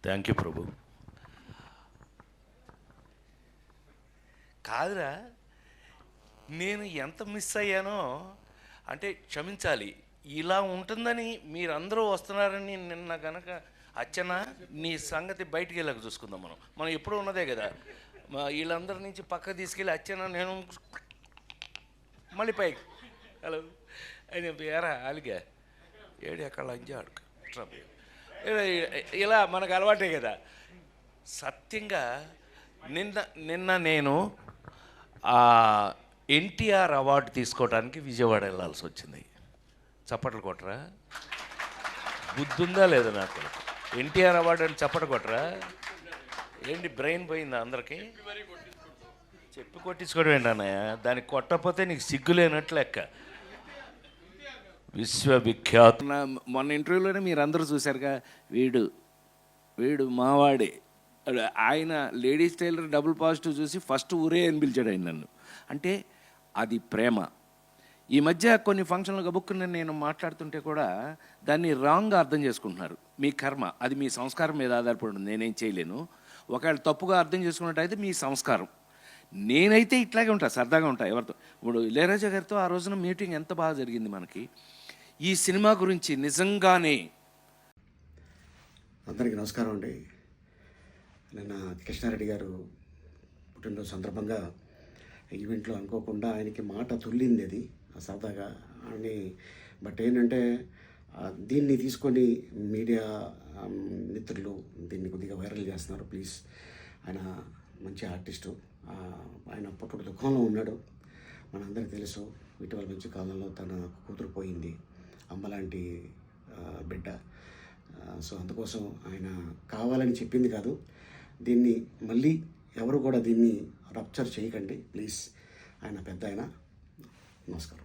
Thank you ప్రభు. కాదురా, నేను ఎంత మిస్ అయ్యానో అంటే క్షమించాలి. ఇలా ఉంటుందని మీరందరూ వస్తున్నారని నిన్న కనుక అచ్చన నీ సంగతి బయటికి వెళ్ళక చూసుకుందాం. మనం ఎప్పుడూ ఉన్నదే కదా. వీళ్ళందరి నుంచి పక్క తీసుకెళ్ళి అచ్చన నేను మళ్ళీ పైకి హలో అని ఎరా అలిగా ఏడు ఎక్కడ లంచి ఆడుకు ఇలా మనకు అలవాటే కదా. సత్యంగా నిన్న నేను ఎన్టీఆర్ అవార్డు తీసుకోవడానికి విజయవాడ వెళ్ళాల్సి వచ్చింది. చప్పట్లు కొట్టరా? బుద్ధి ఉందా లేదా నాకు? ఎన్టీఆర్ అవార్డు అని చప్పట్లు కొట్టరా? ఏంటి బ్రెయిన్ పోయిందా అందరికీ? చెప్పి కొట్టించుకోవడం ఏంటన్నయ్య? దానికి కొట్టకపోతే నీకు సిగ్గు లేనట్లు లెక్క. విశ్వవిఖ్యాత మొన్న ఇంటర్వ్యూలోనే మీరు అందరూ చూశారుగా, వీడు మావాడే. ఆయన లేడీస్ టైలర్ డబుల్ పాజిటివ్ చూసి ఫస్ట్ ఊరే అని పిలిచాడు ఆయన నన్ను. అంటే అది ప్రేమ. ఈ మధ్య కొన్ని ఫంక్షన్లు గబుక్కుని నేను మాట్లాడుతుంటే కూడా దాన్ని రాంగ్గా అర్థం చేసుకుంటున్నారు. మీ కర్మ, అది మీ సంస్కారం మీద ఆధారపడి ఉంది, నేనేం చేయలేను. ఒకవేళ తప్పుగా అర్థం చేసుకున్నట్టయితే మీ సంస్కారం. నేనైతే ఇట్లాగే ఉంటా, సరదాగా ఉంటా ఎవరితో. ఇప్పుడు ఇళయరాజా గారితో ఆ రోజున మీటింగ్ ఎంత బాగా జరిగింది మనకి. ఈ సినిమా గురించి నిజంగానే అందరికీ నమస్కారం అండి. నిన్న కృష్ణారెడ్డి గారు పుట్టినరోజు సందర్భంగా ఈవెంట్లో అనుకోకుండా ఆయనకి మాట తుల్లింది అది సరదాగా అని. బట్ ఏంటంటే దీన్ని తీసుకొని మీడియా మిత్రులు దీన్ని కొద్దిగా వైరల్ చేస్తున్నారు. ప్లీజ్, ఆయన మంచి ఆర్టిస్టు, ఆయన పుట్టుడు దుఃఖంలో ఉన్నాడు, మనందరికీ తెలుసు. ఇటీవల మంచి కాలంలో తన కూతురు పోయింది, అమ్మలాంటి బిడ్డ. సో అందుకోసం ఆయన కావాలని చెప్పింది కాదు. దీన్ని మళ్ళీ ఎవరు కూడా దీన్ని రప్చర్ చేయకండి ప్లీజ్. ఆయన పెద్ద ఆయన. నమస్కారం.